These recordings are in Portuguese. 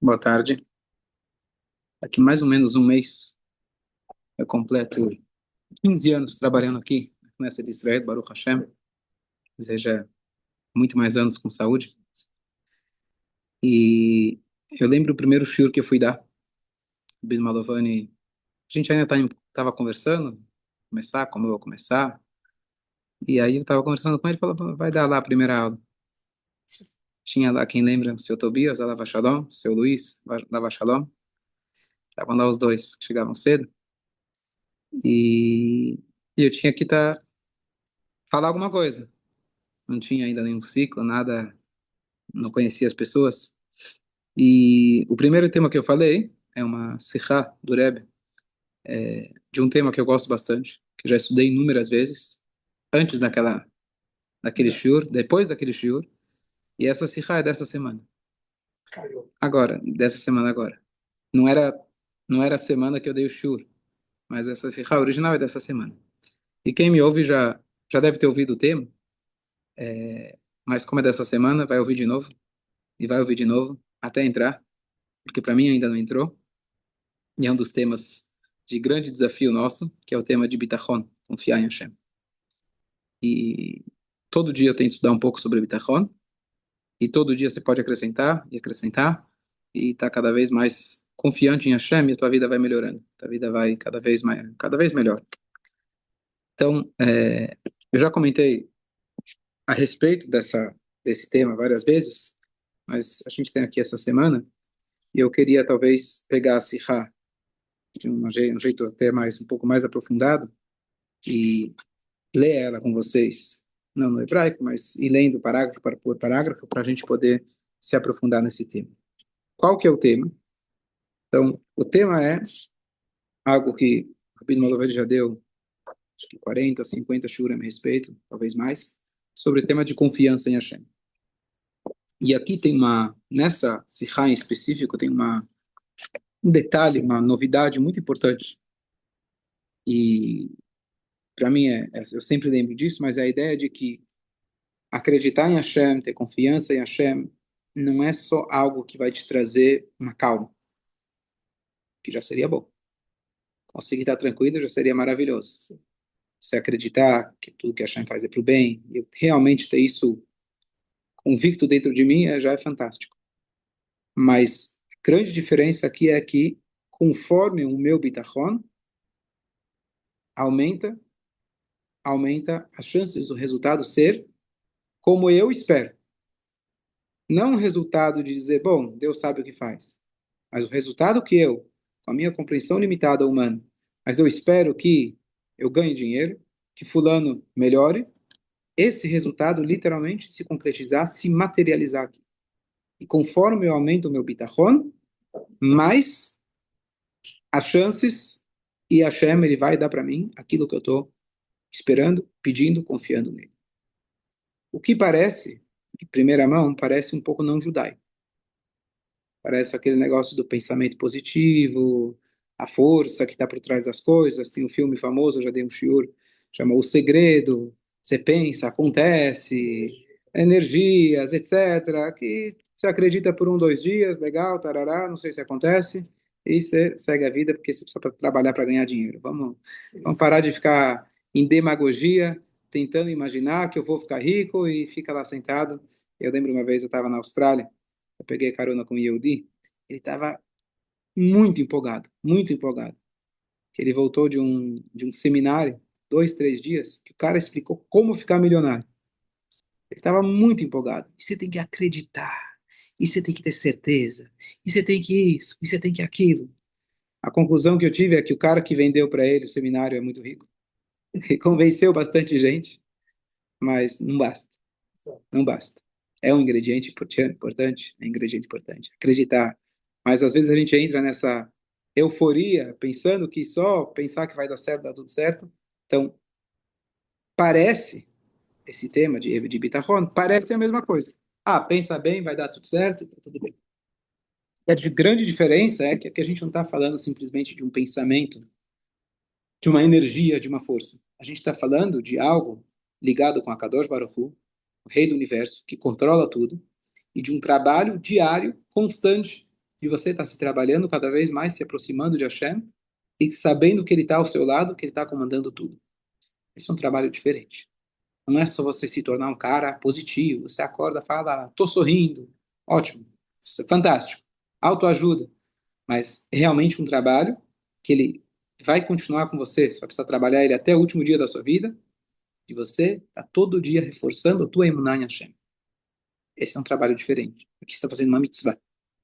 Boa tarde. Aqui mais ou menos um mês eu completo 15 anos trabalhando aqui nessa de Israel, Baruch Hashem, ou seja, muito mais anos com saúde. E eu lembro o primeiro shiur que eu fui dar, Ben Malovani, a gente ainda estava conversando, começar, como eu vou começar, e aí eu estava conversando com ele, ele falou, vai dar lá a primeira aula. Tinha lá, quem lembra, o seu Tobias, Alava Shalom, o seu Luiz, Alava Shalom, estavam lá os dois, chegavam cedo, e eu tinha que falar alguma coisa. Não tinha ainda nenhum ciclo, nada, não conhecia as pessoas. E o primeiro tema que eu falei é uma Sikha do Rebbe, de um tema que eu gosto bastante, que já estudei inúmeras vezes, antes daquele shiur, depois daquele shiur, e essa Sikha é dessa semana. Agora, dessa semana agora. Não era, não era a semana que eu dei o shiur, mas essa Sikha original é dessa semana. E quem me ouve já deve ter ouvido o tema, mas como é dessa semana, vai ouvir de novo, e vai ouvir de novo, até entrar, porque para mim ainda não entrou. E é um dos temas de grande desafio nosso, que é o tema de Bitachon, confiar em Hashem. E todo dia eu tento estudar um pouco sobre Bitachon, e todo dia você pode acrescentar, e estar cada vez mais confiante em Hashem, e a tua vida vai melhorando. A tua vida vai cada vez melhor. Então, eu já comentei a respeito desse tema várias vezes, mas a gente tem aqui essa semana, e eu queria talvez pegar a Sihá de um jeito até mais, um pouco mais aprofundado, e ler ela com vocês, não no hebraico, mas ir lendo parágrafo por parágrafo, para a gente poder se aprofundar nesse tema. Qual que é o tema? Então, o tema é algo que o Rabino Malovedi já deu, acho que 40, 50 shurim a respeito, talvez mais, sobre o tema de confiança em Hashem. E aqui tem nessa Sikha em específico, tem um detalhe, uma novidade muito importante. E para mim, eu sempre lembro disso, mas é a ideia de que acreditar em Hashem, ter confiança em Hashem, não é só algo que vai te trazer uma calma, que já seria bom. Conseguir estar tranquilo já seria maravilhoso. Se acreditar que tudo que Hashem faz é para o bem, e eu realmente ter isso convicto dentro de mim, já é fantástico. Mas a grande diferença aqui é que, conforme o meu bitachon aumenta, aumenta as chances do resultado ser como eu espero. Não o resultado de dizer, bom, Deus sabe o que faz. Mas o resultado que eu, com a minha compreensão limitada humana, mas eu espero que eu ganhe dinheiro, que fulano melhore, esse resultado literalmente se concretizar, se materializar aqui. E conforme eu aumento o meu bitachon, mais as chances e a Hashem, ele vai dar para mim aquilo que eu estou esperando, pedindo, confiando nele. O que parece, de primeira mão, parece um pouco não judaico. Parece aquele negócio do pensamento positivo, a força que está por trás das coisas. Tem um filme famoso, eu já dei um shiur, chama O Segredo. Você pensa, acontece, energias, etc. Que você acredita por um, 2 dias, legal, tarará, não sei se acontece. E você segue a vida porque você precisa trabalhar para ganhar dinheiro. Vamos parar de ficar em demagogia, tentando imaginar que eu vou ficar rico e fica lá sentado. Eu lembro uma vez eu estava na Austrália, eu peguei carona com o Yehudi, ele estava muito empolgado, muito empolgado. Que ele voltou de um seminário, 2, 3 dias, que o cara explicou como ficar milionário. Ele estava muito empolgado. E você tem que acreditar, e você tem que ter certeza, e você tem que isso, e você tem que aquilo. A conclusão que eu tive é que o cara que vendeu para ele o seminário é muito rico. Ele convenceu bastante gente, mas não basta, não basta. É um ingrediente importante, é um ingrediente importante. Acreditar. Mas às vezes a gente entra nessa euforia, pensando que só pensar que vai dar certo, dá tudo certo. Então, parece, esse tema de Bitachon, parece a mesma coisa. Ah, pensa bem, vai dar tudo certo, tá tudo bem. A grande diferença é que aqui a gente não está falando simplesmente de um pensamento, de uma energia, de uma força. A gente está falando de algo ligado com a Kadosh Baruch Hu, o Rei do Universo, que controla tudo, e de um trabalho diário, constante, de você estar se trabalhando cada vez mais, se aproximando de Hashem e sabendo que Ele está ao seu lado, que Ele está comandando tudo. Esse é um trabalho diferente. Não é só você se tornar um cara positivo, você acorda, fala, tô sorrindo, ótimo, isso é fantástico, autoajuda, mas é realmente um trabalho que ele vai continuar com você, você vai precisar trabalhar ele até o último dia da sua vida, e você está todo dia reforçando a tua emuná em Hashem. Esse é um trabalho diferente. Aqui você está fazendo uma mitzvah.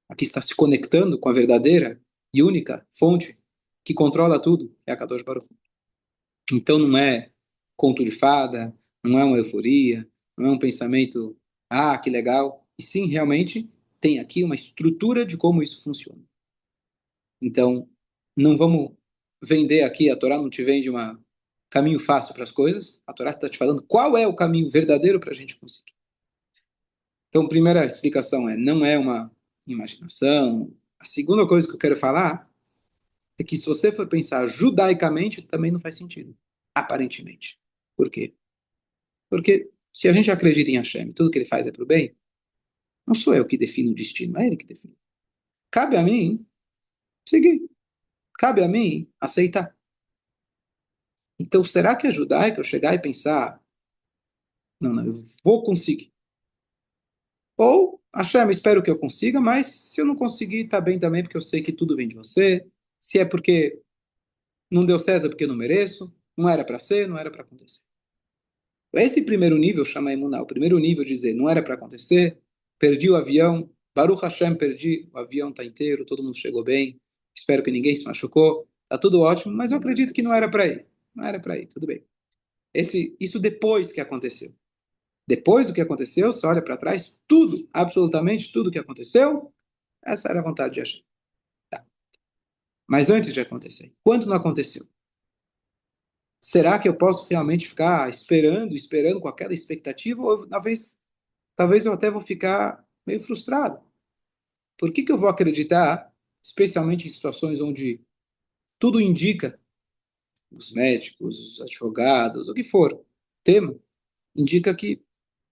Aqui você está se conectando com a verdadeira e única fonte que controla tudo, que é a Kadosh Baruch Hu. Então não é conto de fada, não é uma euforia, não é um pensamento, ah, que legal. E sim, realmente tem aqui uma estrutura de como isso funciona. Então, não vamos vender aqui, a Torá não te vende um caminho fácil para as coisas, a Torá está te falando qual é o caminho verdadeiro para a gente conseguir. Então, a primeira explicação é, não é uma imaginação. A segunda coisa que eu quero falar é que se você for pensar judaicamente, também não faz sentido, aparentemente. Por quê? Porque se a gente acredita em Hashem, tudo que ele faz é para o bem, não sou eu que defino o destino, é ele que define. Cabe a mim seguir. Cabe a mim aceitar. Então, será que é judaico eu chegar e pensar, não, não, eu vou conseguir? Ou, Hashem, espero que eu consiga, mas se eu não conseguir, tá bem também, porque eu sei que tudo vem de você. Se é porque não deu certo, é porque eu não mereço. Não era para ser, não era para acontecer. Esse primeiro nível chama emuná. O primeiro nível dizer, não era para acontecer, perdi o avião, Baruch Hashem, perdi, o avião está inteiro, todo mundo chegou bem, espero que ninguém se machucou, tá tudo ótimo, mas eu acredito que não era para ir. Não era para ir, tudo bem. Isso depois que aconteceu. Depois do que aconteceu, você olha para trás, tudo, absolutamente tudo que aconteceu, essa era a vontade de Hashem. Tá. Mas antes de acontecer, quando não aconteceu? Será que eu posso realmente ficar esperando, esperando com aquela expectativa? Ou talvez eu até vou ficar meio frustrado. Por que eu vou acreditar, especialmente em situações onde tudo indica, os médicos, os advogados, o que for, tema, indica que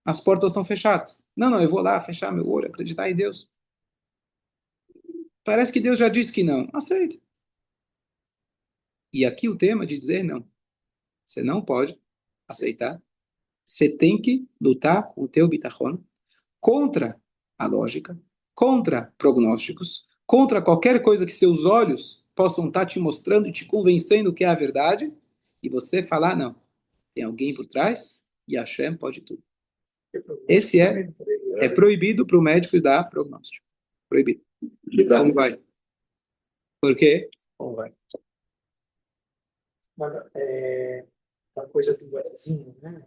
as portas estão fechadas. Não, não, eu vou lá fechar meu olho, acreditar em Deus. Parece que Deus já disse que não. Aceita. E aqui o tema de dizer não. Você não pode aceitar. Você tem que lutar com o teu bitachon contra a lógica, contra prognósticos, contra qualquer coisa que seus olhos possam estar te mostrando e te convencendo que é a verdade, e você falar, não, tem alguém por trás e Hashem pode tudo. Esse é proibido para o médico dar prognóstico. Proibido. Como vai? Por quê? Como vai? A coisa do Brasil, né?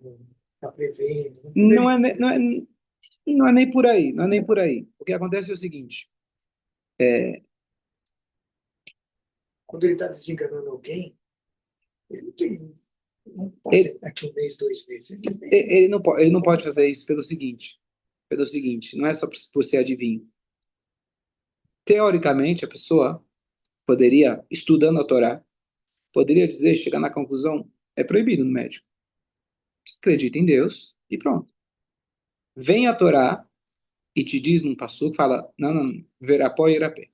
Tá prevendo. Não é nem por aí, não é nem por aí. O que acontece é o seguinte, Quando ele está desenganando alguém, ele tem. Não pode ele, ser daqui um mês, 2 meses. ele não pode fazer isso pelo seguinte, não é só por ser adivinho. Teoricamente, a pessoa poderia, estudando a Torá, poderia dizer, chegar na conclusão, é proibido no médico. Você acredita em Deus e pronto. Vem a Torá e te diz num passuco, fala, não, não, verapó e irapé.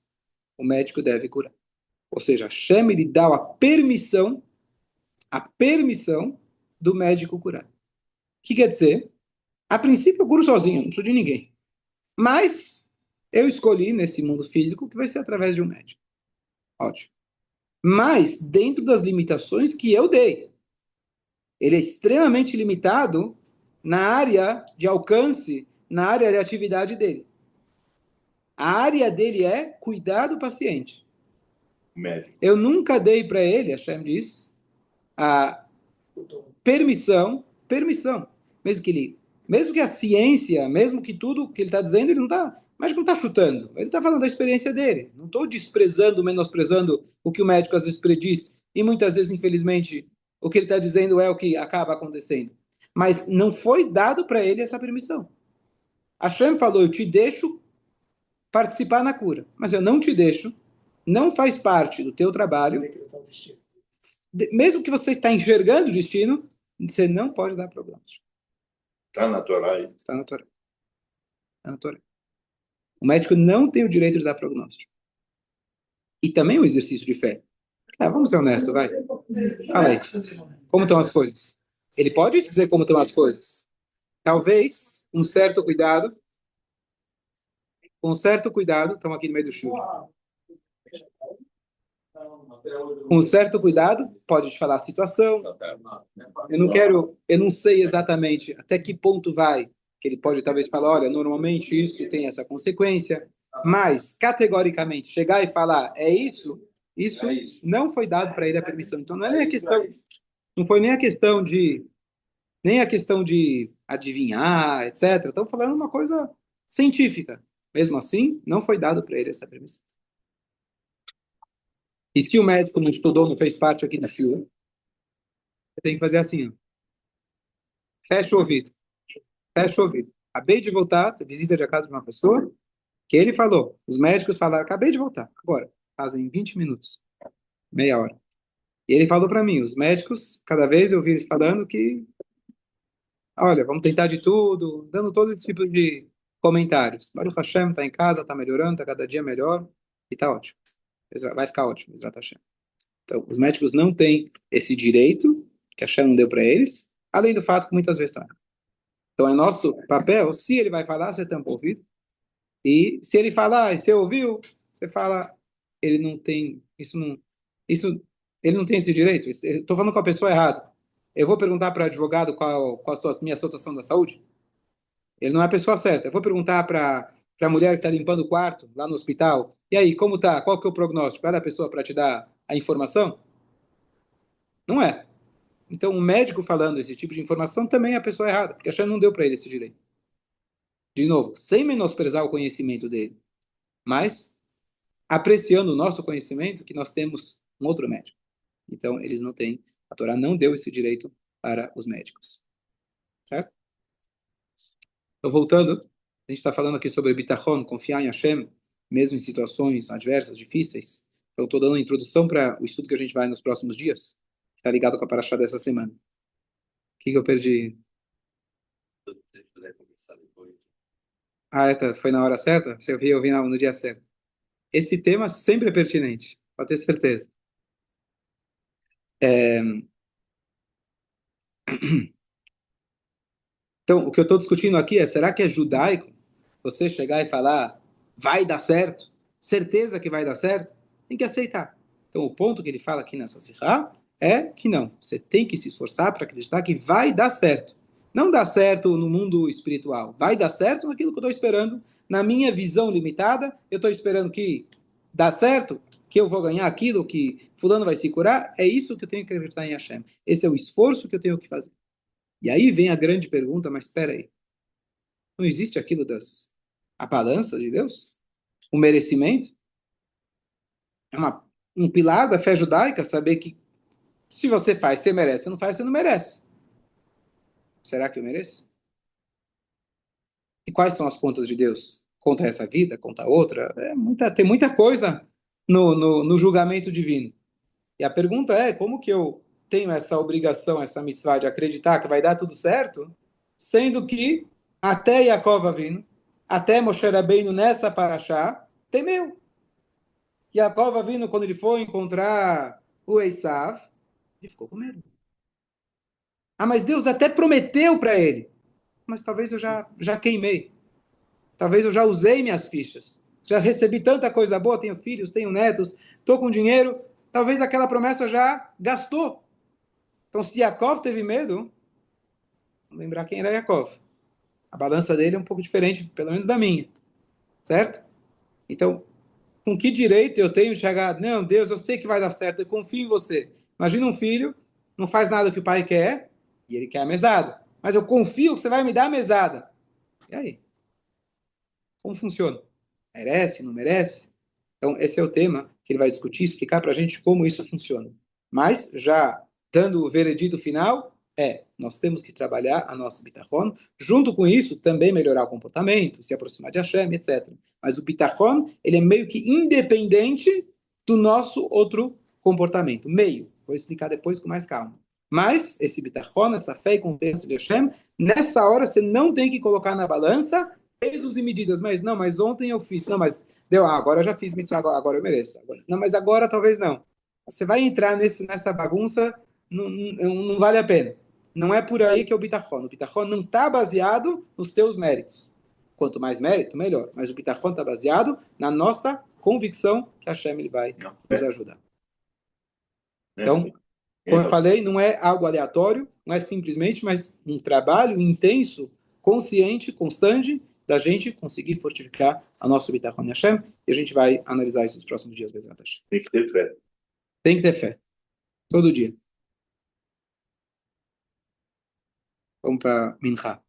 O médico deve curar. Ou seja, Hashem lhe dá a permissão do médico curar. O que quer dizer? A princípio eu curo sozinho, não preciso de ninguém. Mas eu escolhi nesse mundo físico que vai ser através de um médico. Ótimo. Mas dentro das limitações que eu dei. Ele é extremamente limitado na área de alcance, na área de atividade dele. A área dele é cuidar do paciente. Médico. Eu nunca dei para ele, a Hashem diz, a permissão, mesmo que a ciência, mesmo que tudo que ele está dizendo, ele não está, o médico não está chutando, ele está falando da experiência dele. Não estou desprezando, menosprezando o que o médico às vezes prediz, e muitas vezes, infelizmente, o que ele está dizendo é o que acaba acontecendo. Mas não foi dado para ele essa permissão. Hashem falou, eu te deixo participar na cura, mas eu não te deixo, não faz parte do teu trabalho, mesmo que você está enxergando o destino, você não pode dar prognóstico. Está na Torá. Está na Torá. Está na Torá. O médico não tem o direito de dar prognóstico. E também o exercício de fé. Vamos ser honestos, vai. Fala aí. Como estão as coisas? Ele pode dizer como estão as coisas. Talvez, com certo cuidado, estamos aqui no meio do chuva. Com certo cuidado, pode te falar a situação. Eu não sei exatamente até que ponto vai, que ele pode talvez falar, olha, normalmente isso tem essa consequência, mas categoricamente chegar e falar, isso não foi dado para ele a permissão. Então não é nem a questão, não foi nem a questão de adivinhar, etc. Estamos falando uma coisa científica. Mesmo assim, não foi dado para ele essa permissão. E se o médico não estudou, não fez parte aqui do shiur, você tem que fazer assim, ó. Fecha o ouvido. Fecha o ouvido. Acabei de voltar, visita de casa de uma pessoa, que ele falou, os médicos falaram, acabei de voltar, agora, fazem 20 minutos, meia hora. E ele falou para mim, os médicos, cada vez eu vi eles falando que, olha, vamos tentar de tudo, dando todo esse tipo de comentários. Baruch Hashem está em casa, está melhorando, está cada dia melhor, e está ótimo. Vai ficar ótimo, Ezrat Hashem. Então, os médicos não têm esse direito, que Hashem não deu para eles, além do fato que muitas vezes estão. Então, é nosso papel, se ele vai falar, você tampa o ouvido. E se ele falar, e você ouviu, você fala, ele não tem, isso, ele não tem esse direito. Estou falando com a pessoa errada. Eu vou perguntar para o advogado qual a minha situação da saúde? Ele não é a pessoa certa. Eu vou perguntar para a mulher que está limpando o quarto, lá no hospital, e aí, como tá? Qual que é o prognóstico? Ela é a pessoa para te dar a informação? Não é. Então, um médico falando esse tipo de informação também é a pessoa errada, porque a Hashem não deu para ele esse direito. De novo, sem menosprezar o conhecimento dele, mas apreciando o nosso conhecimento que nós temos um outro médico. Então, eles não têm, a Torá não deu esse direito para os médicos. Certo? Então, voltando, a gente está falando aqui sobre bitachon, confiar em Hashem, mesmo em situações adversas, difíceis. Então, estou dando a introdução para o estudo que a gente vai nos próximos dias, que está ligado com a paraxá dessa semana. O que eu perdi? Foi na hora certa? Você eu vi no dia certo. Esse tema sempre é pertinente, pode ter certeza. Então, o que eu estou discutindo aqui é, será que é judaico você chegar e falar, vai dar certo? Certeza que vai dar certo? Tem que aceitar. Então, o ponto que ele fala aqui nessa sirá é que não. Você tem que se esforçar para acreditar que vai dar certo. Não dá certo no mundo espiritual. Vai dar certo naquilo que eu estou esperando. Na minha visão limitada, eu estou esperando que dá certo, que eu vou ganhar aquilo, que fulano vai se curar. É isso que eu tenho que acreditar em Hashem. Esse é o esforço que eu tenho que fazer. E aí vem a grande pergunta, mas espera aí. Não existe aquilo a balança de Deus? O merecimento? É um pilar da fé judaica saber que se você faz, você merece. Se não faz, você não merece. Será que eu mereço? E quais são as contas de Deus? Conta essa vida, conta outra? Tem muita coisa no julgamento divino. E a pergunta é, como que eu tenho essa obrigação, essa mitzvah de acreditar que vai dar tudo certo, sendo que até Yaakov vindo, até Moshe Rabbeinu nessa paraxá, temeu. Yaakov vindo, quando ele foi encontrar o Esav, ele ficou com medo. Mas Deus até prometeu para ele. Mas talvez eu já queimei. Talvez eu já usei minhas fichas. Já recebi tanta coisa boa, tenho filhos, tenho netos, estou com dinheiro. Talvez aquela promessa já gastou. Então, se Yaakov teve medo, vamos lembrar quem era Yaakov. A balança dele é um pouco diferente, pelo menos da minha. Certo? Então, com que direito eu tenho de chegar? Não, Deus, eu sei que vai dar certo, eu confio em você. Imagina um filho, não faz nada que o pai quer, e ele quer a mesada. Mas eu confio que você vai me dar a mesada. E aí? Como funciona? Merece, não merece? Então, esse é o tema que ele vai discutir, explicar para a gente como isso funciona. Mas, já dando o veredito final, nós temos que trabalhar a nossa bitachon. Junto com isso, também melhorar o comportamento, se aproximar de Hashem, etc. Mas o bitachon, ele é meio que independente do nosso outro comportamento. Meio. Vou explicar depois com mais calma. Mas, esse bitachon, essa fé e confiança de Hashem, nessa hora você não tem que colocar na balança pesos e medidas, mas não, mas ontem eu fiz, não, mas deu, agora eu já fiz mitzvah, agora eu mereço. Não, mas agora talvez não. Você vai entrar nessa bagunça, não vale a pena. Não é por aí que é o bitachon. O bitachon não está baseado nos teus méritos. Quanto mais mérito, melhor. Mas o bitachon está baseado na nossa convicção que Hashem ele vai nos ajudar. Então, como eu falei, não é algo aleatório, não é simplesmente, mas um trabalho intenso, consciente, constante, da gente conseguir fortificar a nossa bitachon em Hashem, e a gente vai analisar isso nos próximos dias. Tem que ter fé. Tem que ter fé, todo dia. Vamos para Mincha.